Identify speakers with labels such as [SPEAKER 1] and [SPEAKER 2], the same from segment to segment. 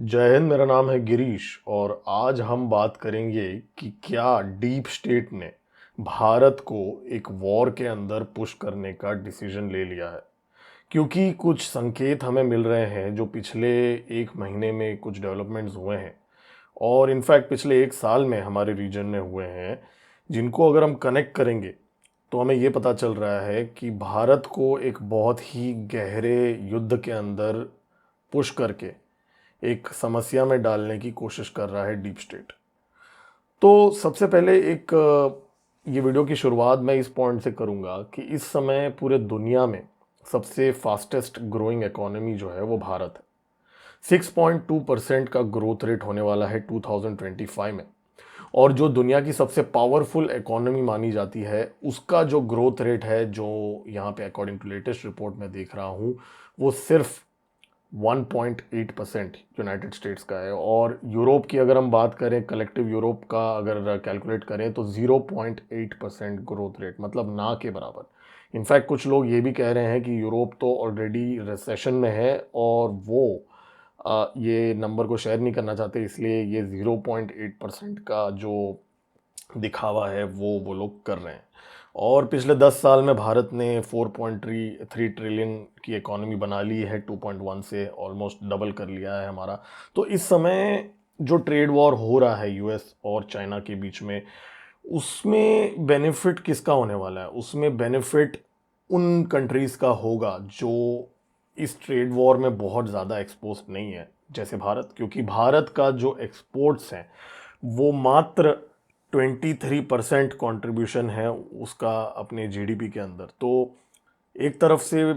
[SPEAKER 1] जय हिंद। मेरा नाम है गिरीश और आज हम बात करेंगे कि क्या डीप स्टेट ने भारत को एक वॉर के अंदर पुश करने का डिसीजन ले लिया है। क्योंकि कुछ संकेत हमें मिल रहे हैं जो पिछले एक महीने में कुछ डेवलपमेंट्स हुए हैं और इनफैक्ट पिछले एक साल में हमारे रीजन में हुए हैं, जिनको अगर हम कनेक्ट करेंगे तो हमें ये पता चल रहा है कि भारत को एक बहुत ही गहरे युद्ध के अंदर पुश करके एक समस्या में डालने की कोशिश कर रहा है डीप स्टेट। तो सबसे पहले ये वीडियो की शुरुआत मैं इस पॉइंट से करूंगा कि इस समय पूरे दुनिया में सबसे फास्टेस्ट ग्रोइंग इकोनॉमी जो है वो भारत है। 6.2% का ग्रोथ रेट होने वाला है 2025 में। और जो दुनिया की सबसे पावरफुल इकोनॉमी मानी जाती है उसका जो ग्रोथ रेट है, जो यहाँ पे अकॉर्डिंग टू लेटेस्ट रिपोर्ट में देख रहा हूँ, वो सिर्फ 1.8% यूनाइटेड स्टेट्स का है। और यूरोप की अगर हम बात करें, कलेक्टिव यूरोप का अगर कैलकुलेट करें तो 0.8% ग्रोथ रेट, मतलब ना के बराबर। इनफैक्ट कुछ लोग ये भी कह रहे हैं कि यूरोप तो ऑलरेडी रिसेशन में है और वो ये नंबर को शेयर नहीं करना चाहते, इसलिए ये 0.8% का जो दिखावा है वो लोग कर रहे हैं। और पिछले 10 साल में भारत ने 4.3 ट्रिलियन की इकोनॉमी बना ली है, 2.1 से ऑलमोस्ट डबल कर लिया है हमारा। तो इस समय जो ट्रेड वॉर हो रहा है यूएस और चाइना के बीच में, उसमें बेनिफिट किसका होने वाला है? उसमें बेनिफिट उन कंट्रीज़ का होगा जो इस ट्रेड वॉर में बहुत ज़्यादा एक्सपोज नहीं है, जैसे भारत। क्योंकि भारत का जो एक्सपोर्ट्स हैं वो मात्र 23% कंट्रीब्यूशन है उसका अपने जीडीपी के अंदर। तो एक तरफ से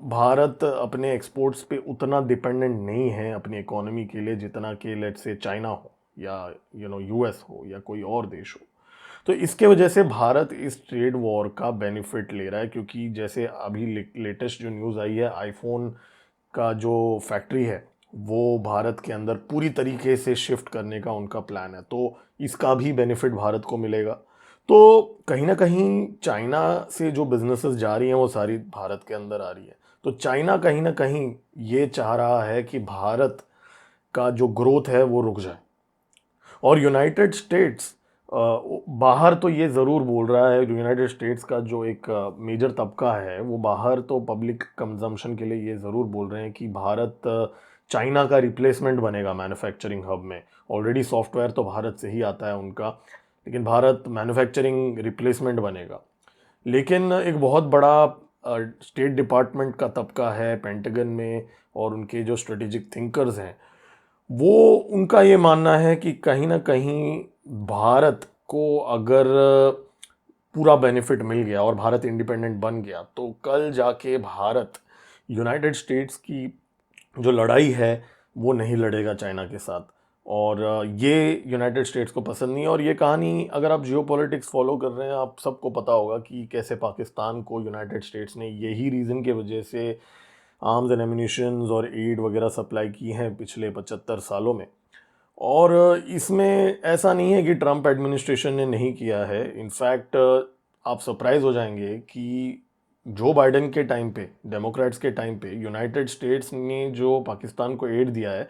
[SPEAKER 1] भारत अपने एक्सपोर्ट्स पे उतना डिपेंडेंट नहीं है अपनी इकोनॉमी के लिए जितना कि लेट से चाइना हो या यूएस हो या कोई और देश हो। तो इसके वजह से भारत इस ट्रेड वॉर का बेनिफिट ले रहा है। क्योंकि जैसे अभी लेटेस्ट जो न्यूज़ आई है, आईफोन का जो फैक्ट्री है वो भारत के अंदर पूरी तरीके से शिफ्ट करने का उनका प्लान है, तो इसका भी बेनिफिट भारत को मिलेगा। तो कहीं ना कहीं चाइना से जो बिजनेसेस जा रही हैं वो सारी भारत के अंदर आ रही है। तो चाइना कहीं ना कहीं ये चाह रहा है कि भारत का जो ग्रोथ है वो रुक जाए। और यूनाइटेड स्टेट्स बाहर तो ये ज़रूर बोल रहा है, यूनाइटेड स्टेट्स का जो एक मेजर तबका है वो बाहर तो पब्लिक कंजम्पशन के लिए ये ज़रूर बोल रहे हैं कि भारत चाइना का रिप्लेसमेंट बनेगा मैन्युफैक्चरिंग हब में। ऑलरेडी सॉफ्टवेयर तो भारत से ही आता है उनका, लेकिन भारत मैन्युफैक्चरिंग रिप्लेसमेंट बनेगा। लेकिन एक बहुत बड़ा स्टेट डिपार्टमेंट का तबका है पेंटागन में, और उनके जो स्ट्रेटेजिक थिंकर्स हैं वो, उनका ये मानना है कि कहीं ना कहीं भारत को अगर पूरा बेनिफिट मिल गया और भारत इंडिपेंडेंट बन गया तो कल जाके भारत यूनाइटेड स्टेट्स की जो लड़ाई है वो नहीं लड़ेगा चाइना के साथ। और ये यूनाइटेड स्टेट्स को पसंद नहीं है। और ये कहानी अगर आप जियोपॉलिटिक्स फॉलो कर रहे हैं, आप सबको पता होगा कि कैसे पाकिस्तान को यूनाइटेड स्टेट्स ने यही रीज़न के वजह से आर्म्स एंड एम्यूनिशंस और एड वगैरह सप्लाई की हैं पिछले 75 सालों में। और इसमें ऐसा नहीं है कि ट्रंप एडमिनिस्ट्रेशन ने नहीं किया है। इनफैक्ट आप सरप्राइज हो जाएंगे कि जो बाइडेन के टाइम पे, डेमोक्रेट्स के टाइम पे, यूनाइटेड स्टेट्स ने जो पाकिस्तान को एड दिया है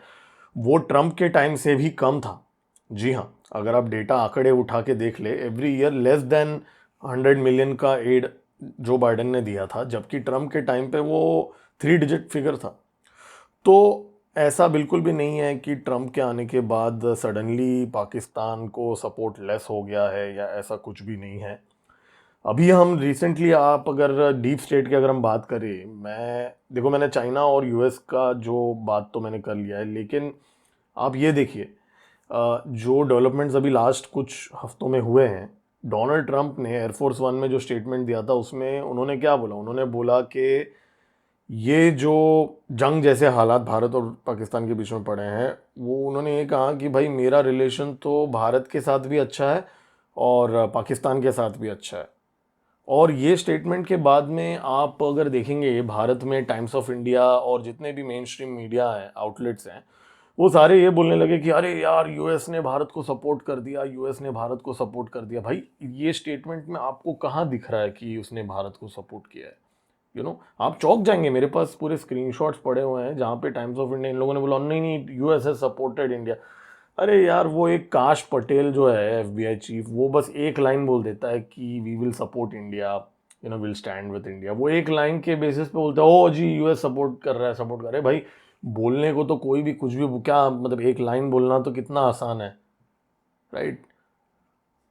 [SPEAKER 1] वो ट्रंप के टाइम से भी कम था। जी हाँ, अगर आप डेटा आंकड़े उठा के देख ले, every year less than 100 million का एड जो बाइडेन ने दिया था, जबकि ट्रंप के टाइम पे वो 3 डिजिट फिगर था। तो ऐसा बिल्कुल भी नहीं है कि ट्रंप के आने के बाद सडनली पाकिस्तान को सपोर्ट लेस हो गया है, या ऐसा कुछ भी नहीं है। अभी हम रिसेंटली, आप अगर डीप स्टेट की अगर हम बात करें, मैंने चाइना और यूएस का जो बात तो मैंने कर लिया है, लेकिन आप ये देखिए जो डेवलपमेंट्स अभी लास्ट कुछ हफ्तों में हुए हैं। डोनाल्ड ट्रंप ने एयरफोर्स वन में जो स्टेटमेंट दिया था उसमें उन्होंने क्या बोला? उन्होंने बोला कि ये जो जंग जैसे हालात भारत और पाकिस्तान के बीच में पड़े हैं, वो उन्होंने ये कहा कि भाई मेरा रिलेशन तो भारत के साथ भी अच्छा है और पाकिस्तान के साथ भी अच्छा है। और ये स्टेटमेंट के बाद में आप अगर देखेंगे भारत में टाइम्स ऑफ इंडिया और जितने भी मेन स्ट्रीम मीडिया है, आउटलेट्स हैं, वो सारे ये बोलने लगे कि अरे यार यूएस ने भारत को सपोर्ट कर दिया, यूएस ने भारत को सपोर्ट कर दिया। भाई ये स्टेटमेंट में आपको कहाँ दिख रहा है कि उसने भारत को सपोर्ट किया है? आप चौंक जाएंगे। मेरे पास पूरे स्क्रीनशॉट्स पड़े हुए हैं जहाँ पे टाइम्स ऑफ इंडिया इन लोगों ने बोला नहीं नहीं यूएस हैज सपोर्टेड इंडिया। अरे यार वो एक काश पटेल जो है एफबीआई चीफ, वो बस एक लाइन बोल देता है कि we will support India, will stand with India. वो एक लाइन के बेसिस पे बोलता है ओ जी यूएस सपोर्ट कर रहा है, सपोर्ट कर रहा है। भाई बोलने को तो कोई भी कुछ भी, क्या मतलब एक लाइन बोलना तो कितना आसान है, राइट।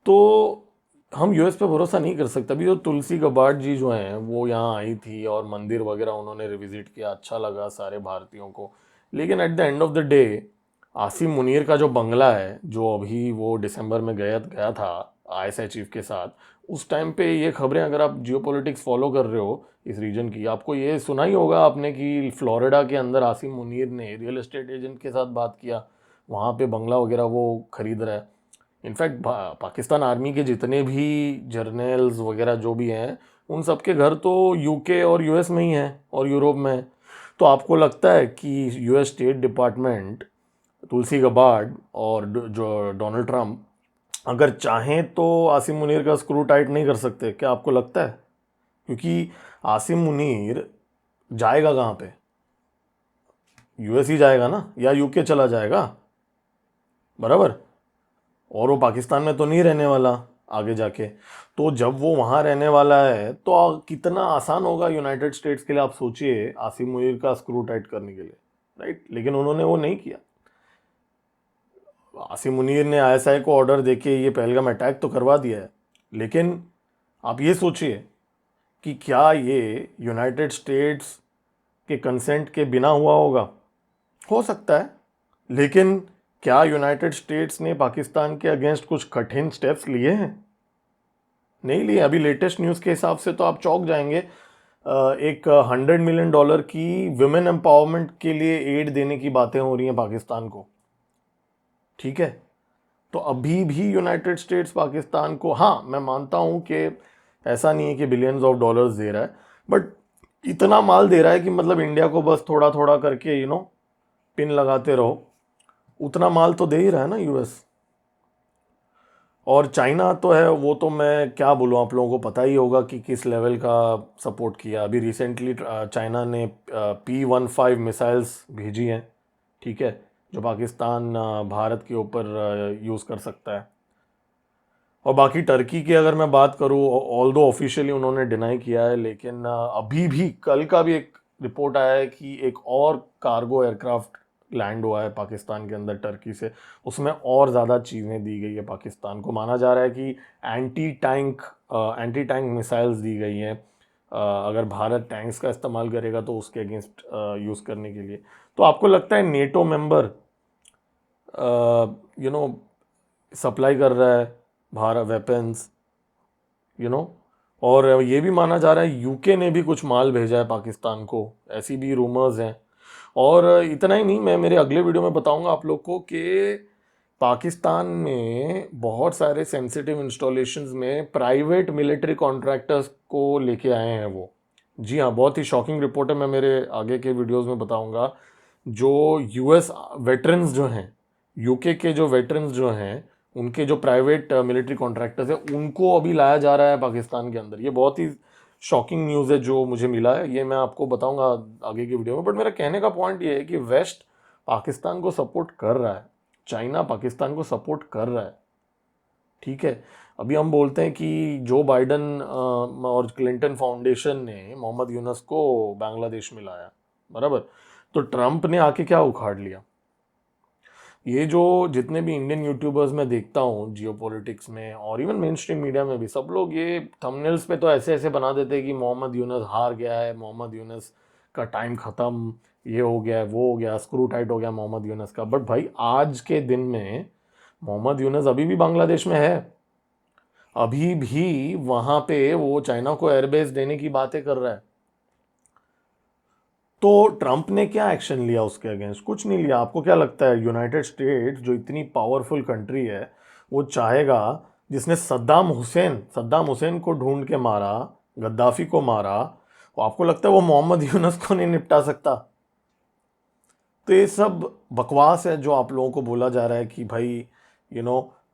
[SPEAKER 1] तो हम यूएस पे भरोसा नहीं कर सकते। अभी जो तुलसी गबार्ड जी जो हैं वो यहाँ आई थी और मंदिर वगैरह उन्होंने रिविजिट किया, अच्छा लगा सारे भारतीयों को। लेकिन at the end of the day Asim Munir का जो बंगला है, जो अभी वो दिसंबर में गया गया था आईएसआई चीफ के साथ, उस टाइम पे ये खबरें, अगर आप जियोपॉलिटिक्स फॉलो कर रहे हो इस रीजन की, आपको ये सुना ही होगा आपने कि फ्लोरिडा के अंदर आसिम मुनीर ने रियल एस्टेट एजेंट के साथ बात किया, वहाँ पे बंगला वगैरह वो खरीद रहा है। इनफैक्ट पाकिस्तान आर्मी के जितने भी जर्नल्स वगैरह जो भी हैं, उन सब के घर तो यूके और यूएस में ही हैं और यूरोप में हैं। तो आपको लगता है कि यूएस स्टेट डिपार्टमेंट, तुलसी गबार्ड और जो डोनाल्ड ट्रंप अगर चाहें तो आसिम मुनीर का स्क्रू टाइट नहीं कर सकते? क्या आपको लगता है? क्योंकि आसिम मुनीर जाएगा कहाँ पे? यूएस ही जाएगा ना, या यूके चला जाएगा, बराबर। और वो पाकिस्तान में तो नहीं रहने वाला आगे जाके। तो जब वो वहाँ रहने वाला है तो कितना आसान होगा यूनाइटेड स्टेट्स के लिए, आप सोचिए, आसिम मुनीर का स्क्रू टाइट करने के लिए, राइट। लेकिन उन्होंने वो नहीं किया। आसिम मुनीर ने आईएसआई को ऑर्डर देके ये पहलगाम अटैक तो करवा दिया है, लेकिन आप ये सोचिए कि क्या ये यूनाइटेड स्टेट्स के कंसेंट के बिना हुआ होगा? हो सकता है, लेकिन क्या यूनाइटेड स्टेट्स ने पाकिस्तान के अगेंस्ट कुछ कठिन स्टेप्स लिए हैं? नहीं लिए। अभी लेटेस्ट न्यूज़ के हिसाब से तो आप चौंक जाएंगे। एक $100 मिलियन की विमेन एम्पावरमेंट के लिए एड देने की बातें हो रही हैं पाकिस्तान को, ठीक है। तो अभी भी यूनाइटेड स्टेट्स पाकिस्तान को, हाँ मैं मानता हूँ कि ऐसा नहीं है कि बिलियंस ऑफ डॉलर्स दे रहा है, बट इतना माल दे रहा है कि मतलब इंडिया को बस थोड़ा थोड़ा करके पिन लगाते रहो, उतना माल तो दे ही रहा है ना यूएस। और चाइना तो है, वो तो मैं क्या बोलूँ, आप लोगों को पता ही होगा कि किस लेवल का सपोर्ट किया। अभी रिसेंटली चाइना ने P-15 मिसाइल्स भेजी हैं, ठीक है, जो पाकिस्तान भारत के ऊपर यूज़ कर सकता है। और बाकी टर्की की अगर मैं बात करूँ, ऑल दो ऑफिशियली उन्होंने डिनाई किया है, लेकिन अभी भी कल का भी एक रिपोर्ट आया है कि एक और कार्गो एयरक्राफ्ट लैंड हुआ है पाकिस्तान के अंदर टर्की से। उसमें और ज़्यादा चीज़ें दी गई है पाकिस्तान को। माना जा रहा है कि एंटी टैंक मिसाइल्स दी गई हैं, अगर भारत टैंक्स का इस्तेमाल करेगा तो उसके अगेंस्ट यूज़ करने के लिए। तो आपको लगता है NATO member you know supply कर रहा है भारत वेपन्स, और ये भी माना जा रहा है यूके ने भी कुछ माल भेजा है पाकिस्तान को, ऐसी भी रूमर्स हैं। और इतना ही नहीं, मैं मेरे अगले वीडियो में बताऊंगा आप लोग को कि पाकिस्तान में बहुत सारे सेंसिटिव इंस्टॉलेशंस में प्राइवेट मिलिट्री कॉन्ट्रैक्टर्स को लेके आए हैं वो। जी हाँ, बहुत ही शॉकिंग रिपोर्ट है, मैं मेरे आगे के वीडियोस में बताऊंगा। जो यूएस वेटरन्स जो हैं, यूके के जो वेटरन्स जो हैं, उनके जो प्राइवेट मिलिट्री कॉन्ट्रैक्टर्स हैं, उनको अभी लाया जा रहा है पाकिस्तान के अंदर। ये बहुत ही शॉकिंग न्यूज़ है जो मुझे मिला है, ये मैं आपको बताऊंगा आगे की वीडियो में। बट मेरा कहने का पॉइंट ये है कि वेस्ट पाकिस्तान को सपोर्ट कर रहा है, चाइना पाकिस्तान को सपोर्ट कर रहा है, ठीक है। अभी हम बोलते हैं कि जो बाइडन और क्लिंटन फाउंडेशन ने मोहम्मद यूनस को बांग्लादेश में लाया, बराबर। तो ट्रंप ने आके क्या उखाड़ लिया? ये जो जितने भी इंडियन यूट्यूबर्स मैं देखता हूँ जियोपॉलिटिक्स में और इवन मेन स्ट्रीम मीडिया में भी, सब लोग ये थंबनेल्स पे तो ऐसे ऐसे बना देते हैं कि मोहम्मद यूनस हार गया है, मोहम्मद यूनस का टाइम ख़त्म, ये हो गया है, वो हो गया, स्क्रू टाइट हो गया मोहम्मद यूनस का। बट भाई आज के दिन में मोहम्मद यूनस अभी भी बांग्लादेश में है, अभी भी वहाँ पे वो चाइना को एयरबेस देने की बातें कर रहा है। तो ट्रंप ने क्या एक्शन लिया उसके अगेंस्ट? कुछ नहीं लिया। आपको क्या लगता है यूनाइटेड स्टेट्स जो इतनी पावरफुल कंट्री है, वो चाहेगा, जिसने सद्दाम हुसैन को ढूंढ के मारा, गद्दाफी को मारा, वो आपको लगता है वो मोहम्मद यूनस को नहीं निपटा सकता? तो ये सब बकवास है जो आप लोगों को बोला जा रहा है कि भाई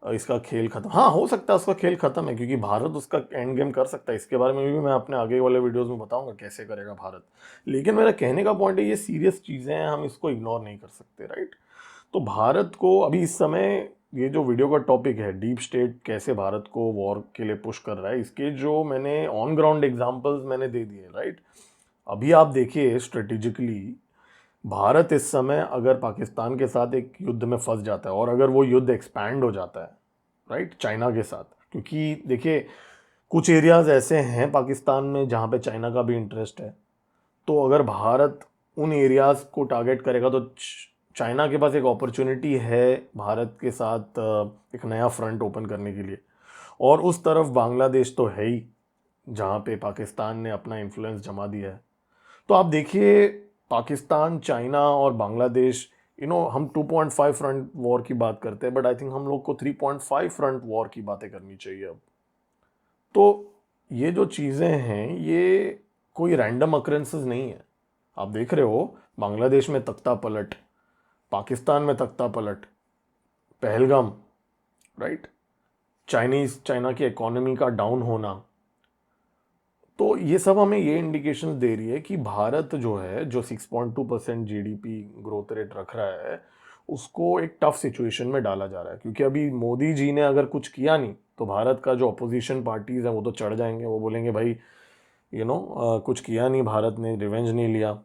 [SPEAKER 1] इसका खेल खत्म, हाँ हो सकता है उसका खेल खत्म है, क्योंकि भारत उसका एंड गेम कर सकता है। इसके बारे में भी मैं अपने आगे वाले वीडियोस में बताऊंगा कैसे करेगा भारत। लेकिन मेरा कहने का पॉइंट है ये सीरियस चीज़ें हैं, हम इसको इग्नोर नहीं कर सकते, राइट। तो भारत को अभी इस समय ये जो वीडियो का टॉपिक है डीप स्टेट कैसे भारत को वॉर के लिए पुश कर रहा है, इसके जो मैंने ऑन ग्राउंड एग्जांपल्स मैंने दे दिए, राइट। अभी आप देखिए स्ट्रेटेजिकली भारत इस समय अगर पाकिस्तान के साथ एक युद्ध में फंस जाता है और अगर वो युद्ध एक्सपैंड हो जाता है, राइट, चाइना के साथ, क्योंकि देखिए कुछ एरियाज ऐसे हैं पाकिस्तान में जहाँ पे चाइना का भी इंटरेस्ट है। तो अगर भारत उन एरियाज को टारगेट करेगा तो चाइना के पास एक अपॉर्चुनिटी है भारत के साथ एक नया फ्रंट ओपन करने के लिए। और उस तरफ बांग्लादेश तो है ही जहाँ पे पाकिस्तान ने अपना इन्फ्लुएंस जमा दिया है। तो आप देखिए पाकिस्तान, चाइना और बांग्लादेश, हम 2.5 फ्रंट वॉर की बात करते हैं, बट आई थिंक हम लोग को 3.5 फ्रंट वॉर की बातें करनी चाहिए अब। तो ये जो चीज़ें हैं ये कोई रैंडम अक्रेंसेस नहीं है। आप देख रहे हो बांग्लादेश में तख्ता पलट, पाकिस्तान में तख्ता पलट, पहलगाम, राइट, चाइना की इकोनॉमी का डाउन होना। तो ये सब हमें ये इंडिकेशन दे रही है कि भारत जो है, जो 6.2% जीडीपी ग्रोथ रेट रख रहा है, उसको एक टफ सिचुएशन में डाला जा रहा है। क्योंकि अभी मोदी जी ने अगर कुछ किया नहीं तो भारत का जो अपोजिशन पार्टीज हैं वो तो चढ़ जाएंगे, वो बोलेंगे भाई कुछ किया नहीं, भारत ने रिवेंज नहीं लिया।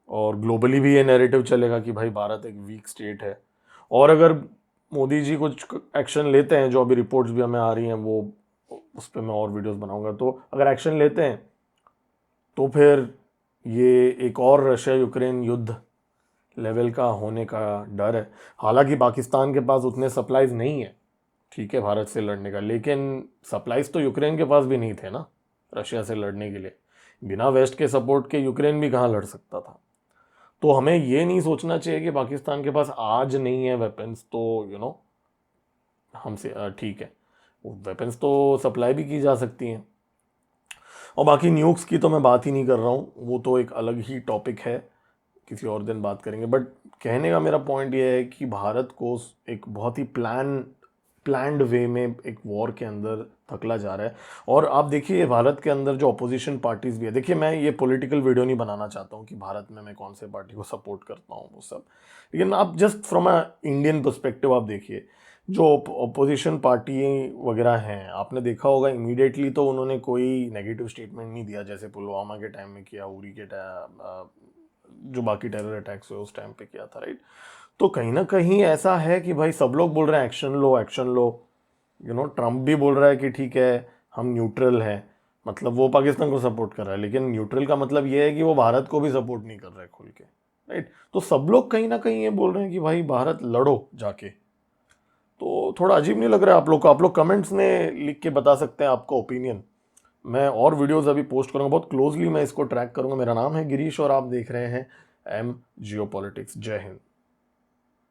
[SPEAKER 1] और ग्लोबली भी ये नैरेटिव चलेगा कि भाई भारत एक वीक स्टेट है। और अगर मोदी जी कुछ एक्शन लेते हैं, जो अभी रिपोर्ट्स भी हमें आ रही हैं, वो उस पर मैं और वीडियोस बनाऊंगा, तो अगर एक्शन लेते हैं तो फिर ये एक और रशिया यूक्रेन युद्ध लेवल का होने का डर है। हालांकि पाकिस्तान के पास उतने सप्लाईज नहीं है, ठीक है, भारत से लड़ने का, लेकिन सप्लाईज तो यूक्रेन के पास भी नहीं थे ना रशिया से लड़ने के लिए। बिना वेस्ट के सपोर्ट के यूक्रेन भी कहाँ लड़ सकता था। तो हमें ये नहीं सोचना चाहिए कि पाकिस्तान के पास आज नहीं है वेपन्स तो हमसे ठीक है, वेपन्स तो सप्लाई भी की जा सकती हैं। और बाकी न्यूक्स की तो मैं बात ही नहीं कर रहा हूँ, वो तो एक अलग ही टॉपिक है, किसी और दिन बात करेंगे। बट कहने का मेरा पॉइंट ये है कि भारत को एक बहुत ही प्लान्ड वे में एक वॉर के अंदर धकेला जा रहा है। और आप देखिए भारत के अंदर जो अपोजिशन पार्टीज भी है, देखिए मैं ये पॉलिटिकल वीडियो नहीं बनाना चाहता हूँ कि भारत में मैं कौन से पार्टी को सपोर्ट करता हूँ वो सब, लेकिन आप just from a Indian perspective आप देखिए जो अपोजिशन पार्टी वगैरह हैं, आपने देखा होगा इमीडिएटली तो उन्होंने कोई नेगेटिव स्टेटमेंट नहीं दिया, जैसे पुलवामा के टाइम में किया, उरी के टाइम, जो बाकी टेरर अटैक्स हुए उस टाइम पे किया था, राइट। तो कहीं ना कहीं ऐसा है कि भाई सब लोग बोल रहे हैं एक्शन लो एक्शन लो। ट्रम्प भी बोल रहा है कि ठीक है हम न्यूट्रल हैं, मतलब वो पाकिस्तान को सपोर्ट कर रहा है, लेकिन न्यूट्रल का मतलब ये है कि वो भारत को भी सपोर्ट नहीं कर रहा है खुल के, राइट। तो सब लोग कहीं ना कहीं ये बोल रहे हैं कि भाई भारत लड़ो जाके। तो थोड़ा अजीब नहीं लग रहा है आप लोग को? आप लोग कमेंट्स में लिख के बता सकते हैं आपका ओपिनियन। मैं और वीडियोस अभी पोस्ट करूंगा, बहुत क्लोजली मैं इसको ट्रैक करूंगा। मेरा नाम है गिरीश और आप देख रहे हैं एम जियो पॉलिटिक्स। जय हिंद।